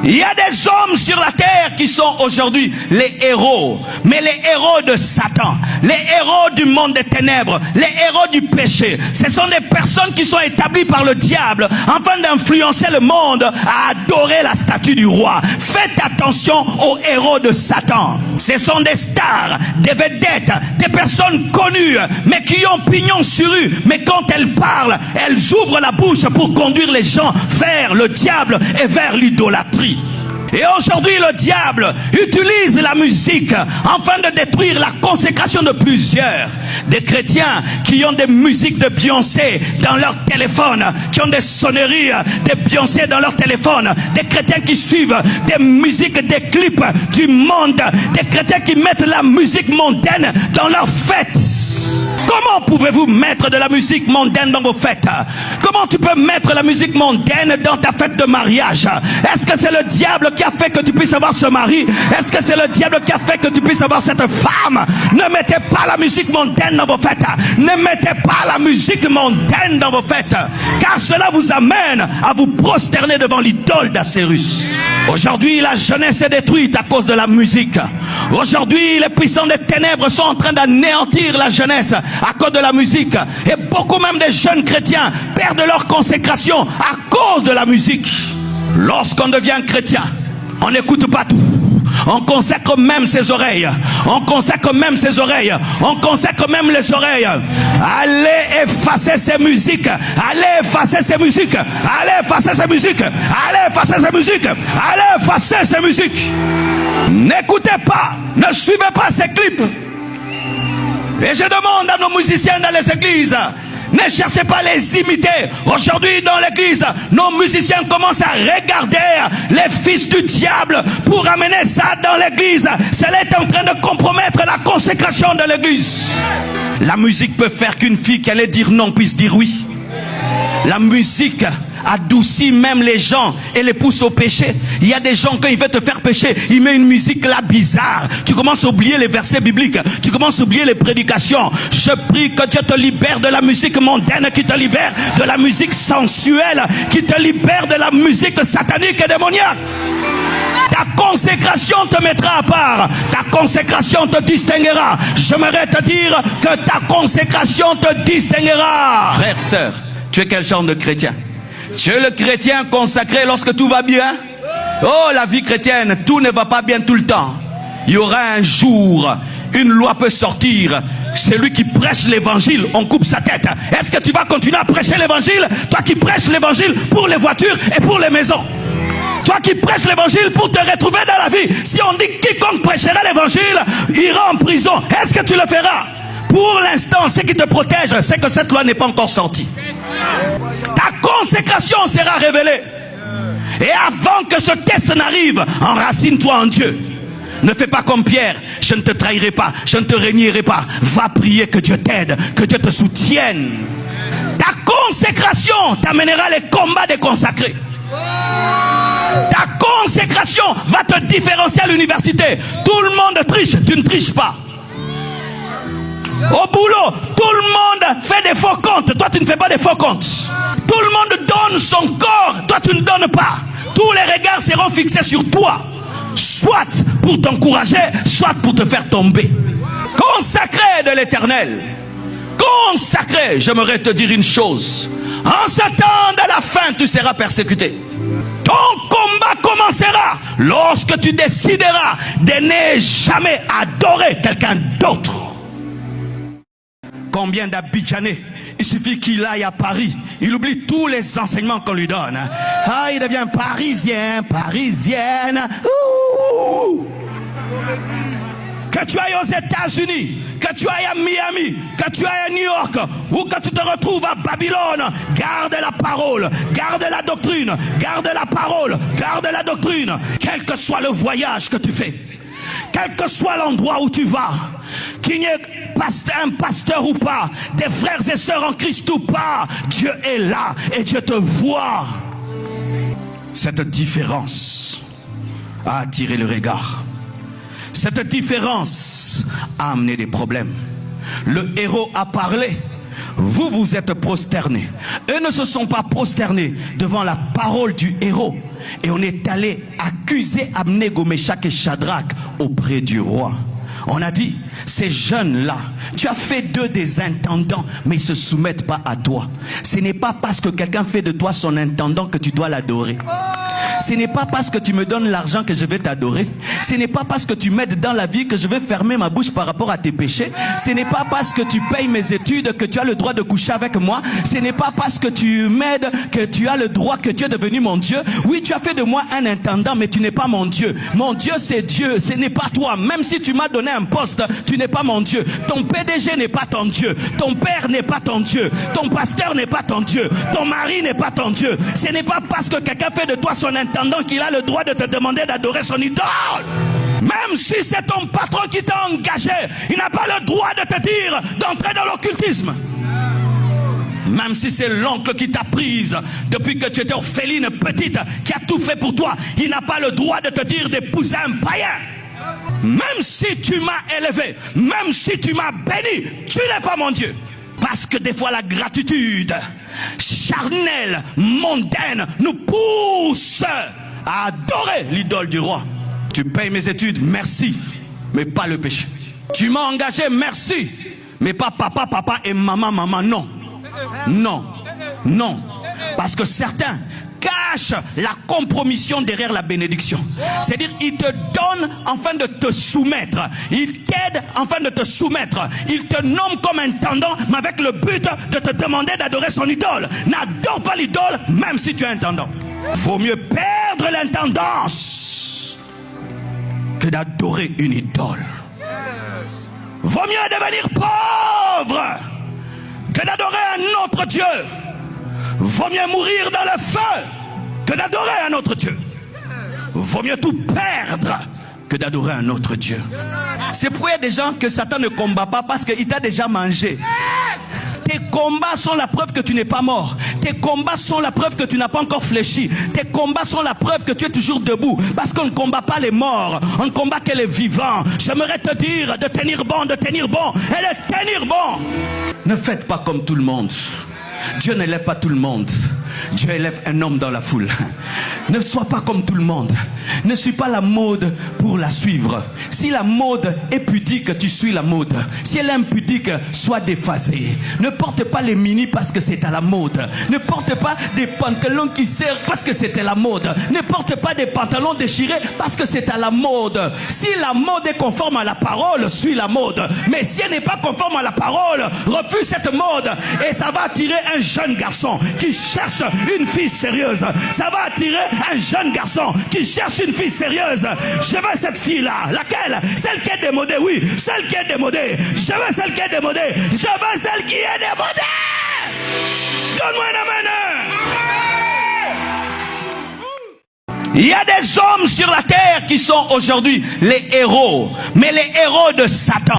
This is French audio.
Il y a des hommes sur la terre qui sont aujourd'hui les héros, mais les héros de Satan, les héros du monde des ténèbres, les héros du péché. Ce sont des personnes qui sont établies par le diable afin d'influencer le monde à adorer la statue du roi. Faites attention aux héros de Satan. Ce sont des stars, des vedettes, des personnes connues, mais qui ont pignon sur rue. Mais quand elles parlent, elles ouvrent la bouche pour conduire les gens vers le diable et vers l'idolâtrie. Et aujourd'hui, le diable utilise la musique afin de détruire la consécration de plusieurs. Des chrétiens qui ont des musiques de Beyoncé dans leur téléphone, qui ont des sonneries de Beyoncé dans leur téléphone. Des chrétiens qui suivent des musiques, des clips du monde. Des chrétiens qui mettent la musique mondaine dans leurs fêtes. Comment pouvez-vous mettre de la musique mondaine dans vos fêtes? Comment tu peux mettre la musique mondaine dans ta fête de mariage? Est-ce que c'est le diable qui a fait que tu puisses avoir ce mari? Est-ce que c'est le diable qui a fait que tu puisses avoir cette femme? Ne mettez pas la musique mondaine dans vos fêtes. Ne mettez pas la musique mondaine dans vos fêtes, car cela vous amène à vous prosterner devant l'idole d'Assérus. Aujourd'hui, la jeunesse est détruite à cause de la musique. Aujourd'hui, les puissants des ténèbres sont en train d'anéantir la jeunesse à cause de la musique. Et beaucoup même des jeunes chrétiens perdent leur consécration à cause de la musique. Lorsqu'on devient chrétien, on n'écoute pas tout. On consacre même ses oreilles. On consacre même ses oreilles. On consacre même les oreilles. Allez effacer ces musiques. Allez effacer ces musiques. Allez effacer ces musiques. Allez effacer ces musiques. Allez effacer ces musiques. N'écoutez pas. Ne suivez pas ces clips. Et je demande à nos musiciens dans les églises, ne cherchez pas à les imiter. Aujourd'hui dans l'église, nos musiciens commencent à regarder les fils du diable pour amener ça dans l'église. Cela est en train de compromettre la consécration de l'église. La musique peut faire qu'une fille qui allait dire non puisse dire oui. La musique adoucit même les gens et les pousse au péché. Il y a des gens, quand ils veulent te faire pécher, ils mettent une musique là bizarre. Tu commences à oublier les versets bibliques. Tu commences à oublier les prédications. Je prie que Dieu te libère de la musique mondaine, qui te libère de la musique sensuelle, qui te libère de la musique satanique et démoniaque. Ta consécration te mettra à part. Ta consécration te distinguera. J'aimerais te dire que ta consécration te distinguera. Frère, sœur, tu es quel genre de chrétien? Tu es le chrétien consacré lorsque tout va bien? Oh, la vie chrétienne, tout ne va pas bien tout le temps. Il y aura un jour, une loi peut sortir. Celui qui prêche l'évangile, on coupe sa tête. Est-ce que tu vas continuer à prêcher l'évangile? Toi qui prêches l'évangile pour les voitures et pour les maisons. Toi qui prêches l'évangile pour te retrouver dans la vie. Si on dit quiconque prêchera l'évangile ira en prison, est-ce que tu le feras? Pour l'instant, ce qui te protège, c'est que cette loi n'est pas encore sortie. Ta consécration sera révélée. Et avant que ce test n'arrive, enracine-toi en Dieu. Ne fais pas comme Pierre. Je ne te trahirai pas, je ne te régnerai pas. Va prier que Dieu t'aide, que Dieu te soutienne. Ta consécration t'amènera les combats des consacrés. Ta consécration va te différencier à l'université. Tout le monde triche, tu ne triches pas. Au boulot, tout le monde fait des faux comptes. Toi, tu ne fais pas des faux comptes. Tout le monde donne son corps. Toi, tu ne donnes pas. Tous les regards seront fixés sur toi. Soit pour t'encourager, soit pour te faire tomber. Consacré de l'Éternel. Consacré, j'aimerais te dire une chose. En ce temps de la fin, tu seras persécuté. Ton combat commencera lorsque tu décideras de ne jamais adorer quelqu'un d'autre. Combien d'Abidjanais, il suffit qu'il aille à Paris, il oublie tous les enseignements qu'on lui donne. Ah, il devient parisien, parisienne. Ouh. Que tu ailles aux États-Unis, que tu ailles à Miami, que tu ailles à New York, ou que tu te retrouves à Babylone, garde la parole, garde la doctrine, garde la parole, garde la doctrine. Quel que soit le voyage que tu fais, quel que soit l'endroit où tu vas, qu'il n'y ait un pasteur ou pas, des frères et sœurs en Christ ou pas, Dieu est là et Dieu te voit. Cette différence a attiré le regard. Cette différence a amené des problèmes. Le héros a parlé, vous vous êtes prosternés. Eux ne se sont pas prosternés devant la parole du héros. Et on est allé accuser Abnego, Méchak et Shadrach auprès du roi. On a dit, ces jeunes-là, tu as fait d'eux des intendants, mais ils ne se soumettent pas à toi. Ce n'est pas parce que quelqu'un fait de toi son intendant que tu dois l'adorer. Ce n'est pas parce que tu me donnes l'argent que je vais t'adorer. Ce n'est pas parce que tu m'aides dans la vie que je vais fermer ma bouche par rapport à tes péchés. Ce n'est pas parce que tu payes mes études que tu as le droit de coucher avec moi. Ce n'est pas parce que tu m'aides que tu as le droit, que tu es devenu mon Dieu. Oui, tu as fait de moi un intendant, mais tu n'es pas mon Dieu. Mon Dieu, c'est Dieu, ce n'est pas toi. Même si tu m'as donné un poste, tu n'es pas mon Dieu. Ton PDG n'est pas ton Dieu. Ton père n'est pas ton Dieu. Ton pasteur n'est pas ton Dieu. Ton mari n'est pas ton Dieu. Ce n'est pas parce que quelqu'un fait de toi son intendant qu'il a le droit de te demander d'adorer son idole. Même si c'est ton patron qui t'a engagé, il n'a pas le droit de te dire d'entrer dans l'occultisme. Même si c'est l'oncle qui t'a prise depuis que tu étais orpheline petite, qui a tout fait pour toi, il n'a pas le droit de te dire d'épouser un païen. Même si tu m'as élevé, même si tu m'as béni, tu n'es pas mon Dieu. Parce que des fois la gratitude charnelle, mondaine, nous pousse à adorer l'idole du roi. Tu payes mes études, merci, mais pas le péché. Tu m'as engagé, merci, mais pas papa, papa et maman, maman, non. Non, non. Parce que certains cachent la compromission derrière la bénédiction. C'est-à-dire, ils te donnent afin de te soumettre. Ils t'aident afin de te soumettre. Ils te nomment comme intendant, mais avec le but de te demander d'adorer son idole. N'adore pas l'idole, même si tu es intendant. Vaut mieux perdre l'intendance que d'adorer une idole. Vaut mieux devenir pauvre que d'adorer un autre Dieu. Vaut mieux mourir dans le feu que d'adorer un autre Dieu. Vaut mieux tout perdre que d'adorer un autre Dieu. C'est pour des gens que Satan ne combat pas parce qu'il t'a déjà mangé. Tes combats sont la preuve que tu n'es pas mort. Tes combats sont la preuve que tu n'as pas encore fléchi. Tes combats sont la preuve que tu es toujours debout. Parce qu'on ne combat pas les morts, on ne combat que les vivants. J'aimerais te dire de tenir bon et de tenir bon. Ne faites pas comme tout le monde. Dieu n'élève pas tout le monde. Dieu élève un homme dans la foule. Ne sois pas comme tout le monde. Ne suis pas la mode pour la suivre. Si la mode est pudique, tu suis la mode. Si elle est impudique, sois déphasé. Ne porte pas les mini parce que c'est à la mode. Ne porte pas des pantalons qui serrent parce que c'est à la mode. Ne porte pas des pantalons déchirés parce que c'est à la mode. Si la mode est conforme à la parole, suis la mode. Mais si elle n'est pas conforme à la parole, refuse cette mode. Et ça va attirer un jeune garçon qui cherche une fille sérieuse. Ça va attirer un jeune garçon qui cherche une fille sérieuse. Je veux cette fille-là. Laquelle? Celle qui est démodée, oui. Celle qui est démodée. Je veux celle qui est démodée. Je veux celle qui est démodée. Donne-moi un amen. Il y a des hommes sur la terre qui sont aujourd'hui les héros. Mais les héros de Satan.